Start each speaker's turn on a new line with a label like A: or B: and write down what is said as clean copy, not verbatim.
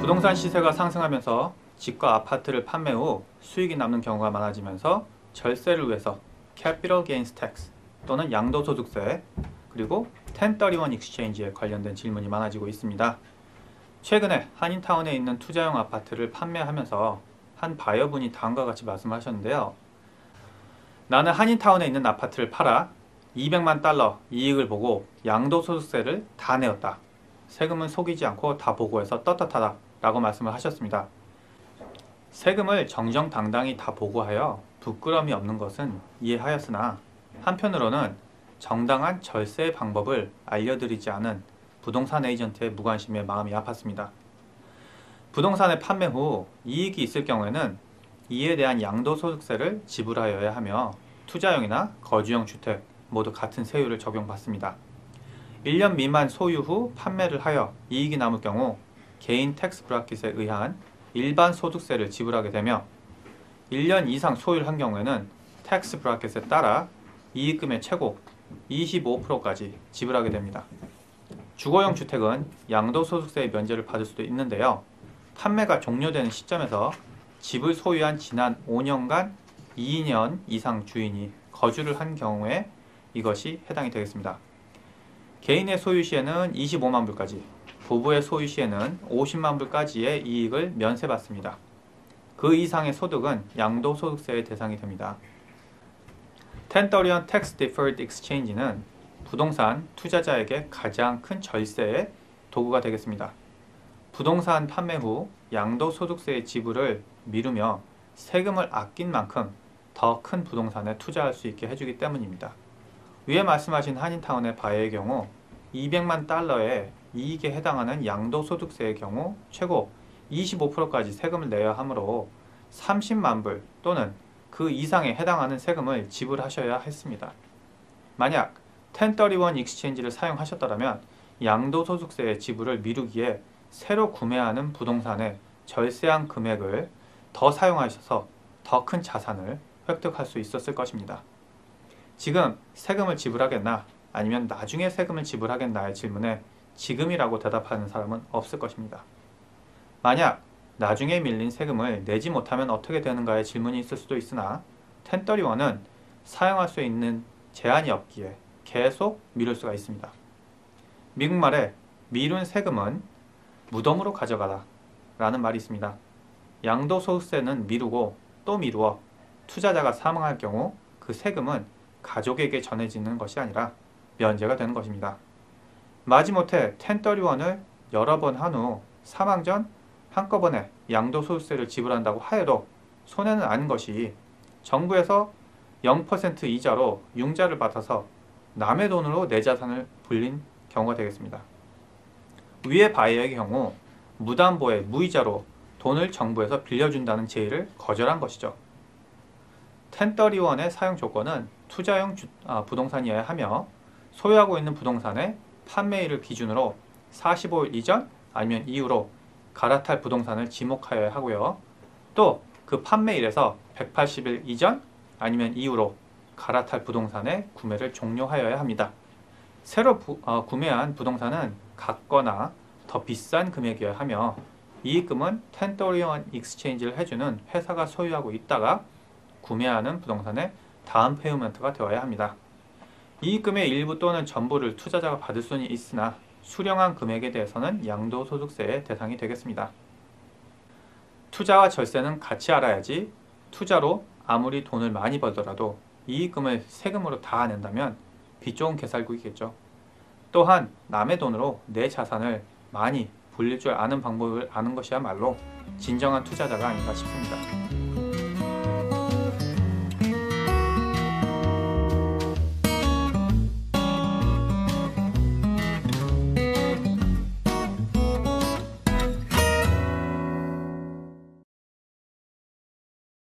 A: 부동산 시세가 상승하면서 집과 아파트를 판매 후 수익이 남는 경우가 많아지면서 절세를 위해서 Capital Gains Tax 또는 양도소득세 그리고 1031 Exchange에 관련된 질문이 많아지고 있습니다. 최근에 한인타운에 있는 투자용 아파트를 판매하면서 한 바이어분이 다음과 같이 말씀하셨는데요. 나는 한인타운에 있는 아파트를 팔아 200만 달러 이익을 보고 양도소득세를 다 내었다. 세금은 속이지 않고 다 보고해서 떳떳하다 라고 말씀을 하셨습니다. 세금을 정정당당히 다 보고하여 부끄러움이 없는 것은 이해하였으나 한편으로는 정당한 절세 방법을 알려드리지 않은 부동산 에이전트의 무관심에 마음이 아팠습니다. 부동산의 판매 후 이익이 있을 경우에는 이에 대한 양도소득세를 지불하여야 하며 투자용이나 거주용 주택 모두 같은 세율을 적용받습니다. 1년 미만 소유 후 판매를 하여 이익이 남을 경우 개인 텍스 브라켓에 의한 일반 소득세를 지불하게 되며 1년 이상 소유를 한 경우에는 텍스 브라켓에 따라 이익금의 최고 25%까지 지불하게 됩니다. 주거용 주택은 양도소득세의 면제를 받을 수도 있는데요. 판매가 종료되는 시점에서 집을 소유한 지난 5년간 2년 이상 주인이 거주를 한 경우에 이것이 해당이 되겠습니다. 개인의 소유 시에는 25만 불까지, 부부의 소유 시에는 50만 불까지의 이익을 면세받습니다. 그 이상의 소득은 양도소득세의 대상이 됩니다. 1031 Tax Deferred Exchange는 부동산 투자자에게 가장 큰 절세의 도구가 되겠습니다. 부동산 판매 후 양도소득세의 지불을 미루며 세금을 아낀 만큼 더 큰 부동산에 투자할 수 있게 해주기 때문입니다. 위에 말씀하신 한인타운의 바이의 경우 200만 달러의 이익에 해당하는 양도소득세의 경우 최고 25%까지 세금을 내야 하므로 30만 불 또는 그 이상에 해당하는 세금을 지불하셔야 했습니다. 만약 1031 익스체인지를 사용하셨더라면 양도소득세의 지불을 미루기에 새로 구매하는 부동산의 절세한 금액을 더 사용하셔서 더 큰 자산을 획득할 수 있었을 것입니다. 지금 세금을 지불하겠나 아니면 나중에 세금을 지불하겠나의 질문에 지금이라고 대답하는 사람은 없을 것입니다. 만약 나중에 밀린 세금을 내지 못하면 어떻게 되는가의 질문이 있을 수도 있으나 1031은 사용할 수 있는 제한이 없기에 계속 미룰 수가 있습니다. 미국말에 미룬 세금은 무덤으로 가져가라 라는 말이 있습니다. 양도소득세는 미루고 또 미루어 투자자가 사망할 경우 그 세금은 가족에게 전해지는 것이 아니라 면제가 되는 것입니다. 마지못해 1031을 여러 번 한 후 사망 전 한꺼번에 양도소득세를 지불한다고 하여도 손해는 아닌 것이 정부에서 0% 이자로 융자를 받아서 남의 돈으로 내 자산을 불린 경우가 되겠습니다. 위의 바이의 경우 무담보에 무이자로 돈을 정부에서 빌려준다는 제의를 거절한 것이죠. 1031의 사용 조건은 투자용 부동산이어야 하며 소유하고 있는 부동산의 판매일을 기준으로 45일 이전 아니면 이후로 갈아탈 부동산을 지목하여야 하고요. 또 그 판매일에서 180일 이전 아니면 이후로 갈아탈 부동산의 구매를 종료하여야 합니다. 새로 구매한 부동산은 같거나 더 비싼 금액이어야 하며 이익금은 1031 익스체인지를 해주는 회사가 소유하고 있다가 구매하는 부동산의 다음 페이먼트가 되어야 합니다. 이익금의 일부 또는 전부를 투자자가 받을 수는 있으나 수령한 금액에 대해서는 양도소득세의 대상이 되겠습니다. 투자와 절세는 같이 알아야지 투자로 아무리 돈을 많이 벌더라도 이익금을 세금으로 다 낸다면 빚 좋은 개살구이겠죠. 또한 남의 돈으로 내 자산을 많이 불릴 줄 아는 방법을 아는 것이야말로 진정한 투자자가 아닌가 싶습니다.